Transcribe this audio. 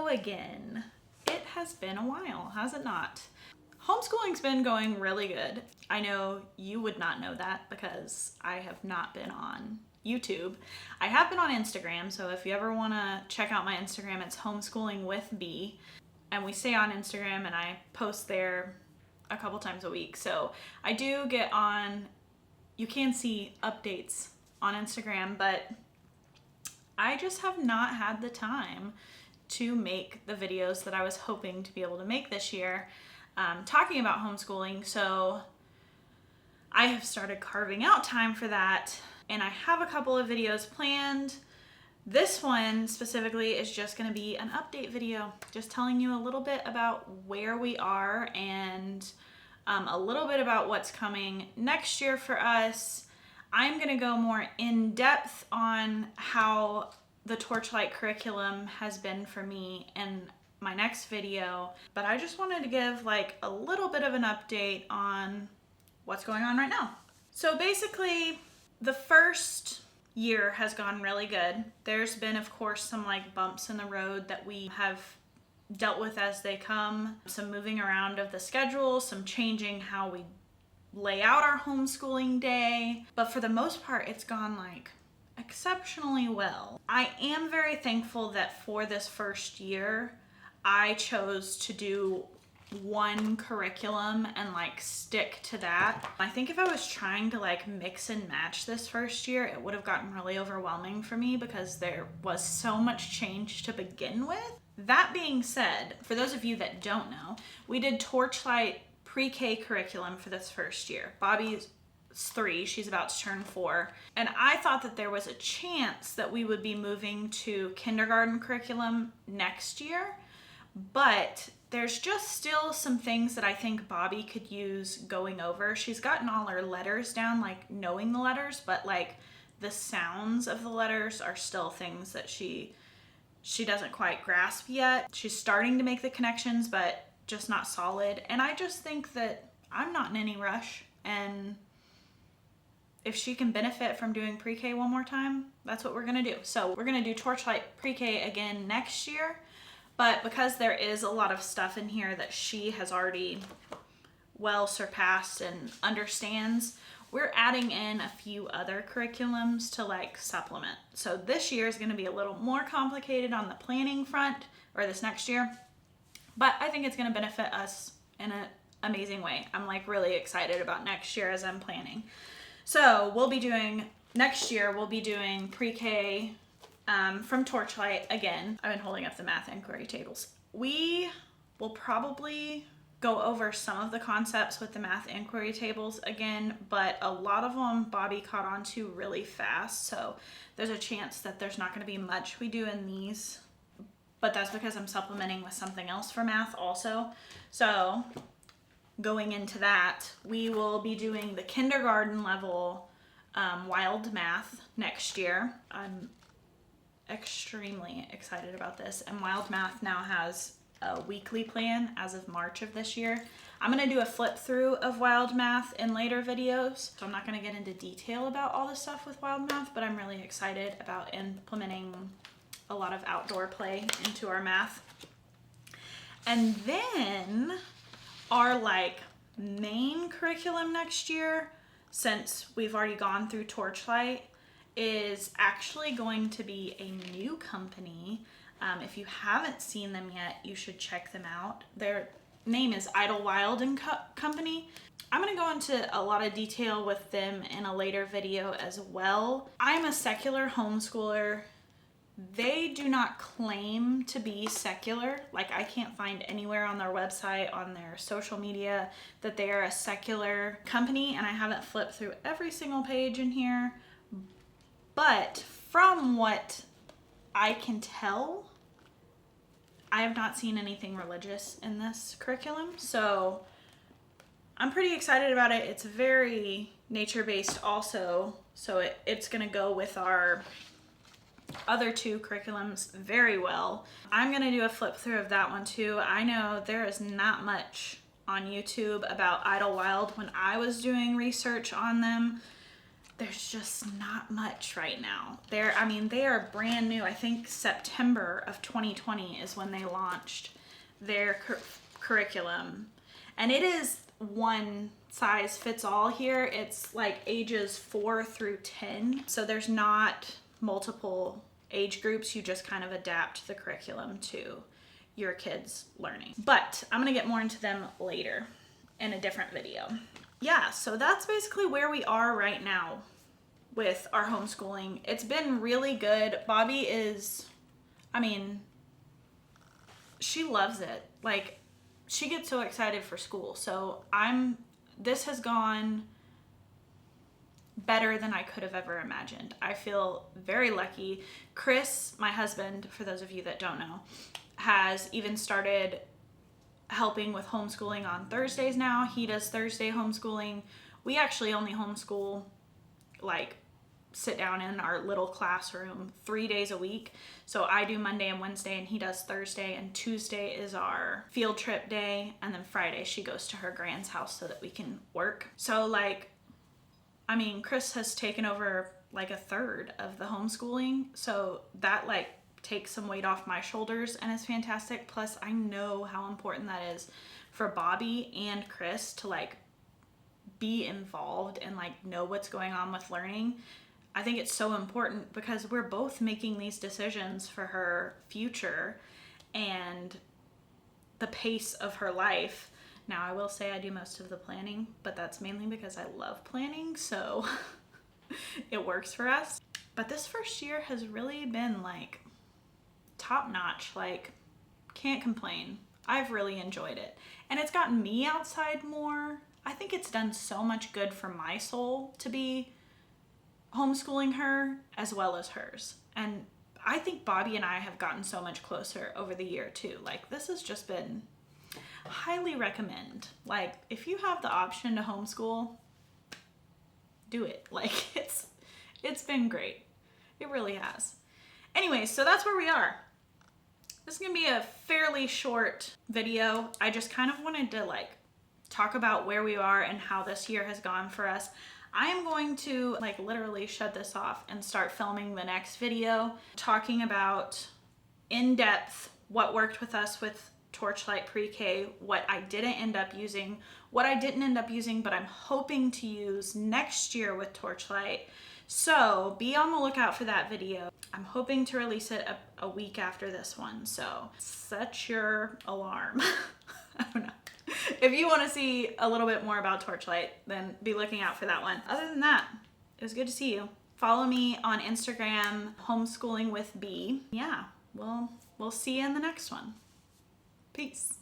Hello again. It has been a while, has it not? Homeschooling's been going really good. I know you would not know that because I have not been on YouTube. I have been on Instagram, so if you ever want to check out my Instagram, it's homeschooling with B. And we stay on Instagram and I post there a couple times a week. So I do get on, you can see updates on Instagram, but I just have not had the time to make the videos that I was hoping to be able to make this year talking about homeschooling. So I have started carving out time for that, and I have a couple of videos planned. This one specifically is just going to be an update video, just telling you a little bit about where we are and a little bit about what's coming next year for us. I'm going to go more in depth on how the Torchlight curriculum has been for me in my next video, but I just wanted to give like a little bit of an update on what's going on right now. So basically, the first year has gone really good. There's been, of course, some like bumps in the road that we have dealt with as they come, some moving around of the schedule, some changing how we lay out our homeschooling day, but for the most part, it's gone like exceptionally well. I am very thankful that for this first year, I chose to do one curriculum and like stick to that. I think if I was trying to like mix and match this first year, it would have gotten really overwhelming for me because there was so much change to begin with. That being said, for those of you that don't know, we did Torchlight pre-K curriculum for this first year. Bobby's 3, she's about to turn 4. And I thought that there was a chance that we would be moving to kindergarten curriculum next year, but there's just still some things that I think Bobby could use going over. She's gotten all her letters down, like knowing the letters, but like the sounds of the letters are still things that she doesn't quite grasp yet. She's starting to make the connections, but just not solid. And I just think that I'm not in any rush, and if she can benefit from doing pre-K one more time, that's what we're gonna do. So we're gonna do Torchlight pre-K again next year, but because there is a lot of stuff in here that she has already well surpassed and understands, we're adding in a few other curriculums to like supplement. So this year is gonna be a little more complicated on the planning front, or this next year, but I think it's gonna benefit us in an amazing way. I'm like really excited about next year as I'm planning. So next year we'll be doing pre-K from Torchlight again. I've been holding up the math inquiry tables. We will probably go over some of the concepts with the math inquiry tables again, but a lot of them Bobby caught on to really fast. So there's a chance that there's not gonna be much we do in these, but that's because I'm supplementing with something else for math also. So going into that, we will be doing the kindergarten level wild math next year. I'm extremely excited about this, and wild math now has a weekly plan as of March of this year. I'm going to do a flip through of wild math in later videos, so I'm not going to get into detail about all the stuff with wild math, but I'm really excited about implementing a lot of outdoor play into our math. And then our like main curriculum next year, since we've already gone through Torchlight, is actually going to be a new company. If you haven't seen them yet, you should check them out. Their name is Idlewild and Company. I'm going to go into a lot of detail with them in a later video as well. I'm a secular homeschooler. They do not claim to be secular. Like, I can't find anywhere on their website, on their social media, that they are a secular company, and I haven't flipped through every single page in here. But from what I can tell, I have not seen anything religious in this curriculum, so I'm pretty excited about it. It's very nature-based also, so it's gonna go with our other 2 curriculums very well. I'm gonna do a flip through of that one too. I know there is not much on YouTube about Idlewild. When I was doing research on them, there's just not much right now. They are brand new. I think September of 2020 is when they launched their curriculum. And it is one size fits all here. It's like ages 4 through 10. So there's not multiple age groups. You just kind of adapt the curriculum to your kids' learning. But I'm gonna get more into them later in a different video. Yeah, so that's basically where we are right now with our homeschooling. It's been really good. Bobby is, she loves it. Like, she gets so excited for school. So this has gone better than I could have ever imagined. I feel very lucky. Chris, my husband, for those of you that don't know, has even started helping with homeschooling on Thursdays now. He does Thursday homeschooling. We actually only homeschool, like, sit down in our little classroom 3 days a week. So I do Monday and Wednesday, and he does Thursday, and Tuesday is our field trip day, and then Friday she goes to her grand's house so that we can work. So, like, Chris has taken over like a third of the homeschooling, so that like takes some weight off my shoulders and is fantastic. Plus, I know how important that is for Bobby and Chris to like be involved and like know what's going on with learning. I think it's so important because we're both making these decisions for her future and the pace of her life. Now, I will say I do most of the planning, but that's mainly because I love planning, so it works for us. But this first year has really been like top notch, like can't complain. I've really enjoyed it. And it's gotten me outside more. I think it's done so much good for my soul to be homeschooling her as well as hers. And I think Bobby and I have gotten so much closer over the year too. Like, this has just been highly recommend. Like, if you have the option to homeschool, do it. Like, it's been great. It really has. Anyway, so that's where we are. This is gonna be a fairly short video. I just kind of wanted to like talk about where we are and how this year has gone for us. I am going to like literally shut this off and start filming the next video, talking about in depth what worked with us with Torchlight Pre-K, what I didn't end up using, what I didn't end up using, but I'm hoping to use next year with Torchlight. So be on the lookout for that video. I'm hoping to release it a week after this one, so set your alarm. I don't know. If you want to see a little bit more about Torchlight, then be looking out for that one. Other than that, it was good to see you. Follow me on Instagram, Homeschooling with B. Yeah, we'll see you in the next one. Peace.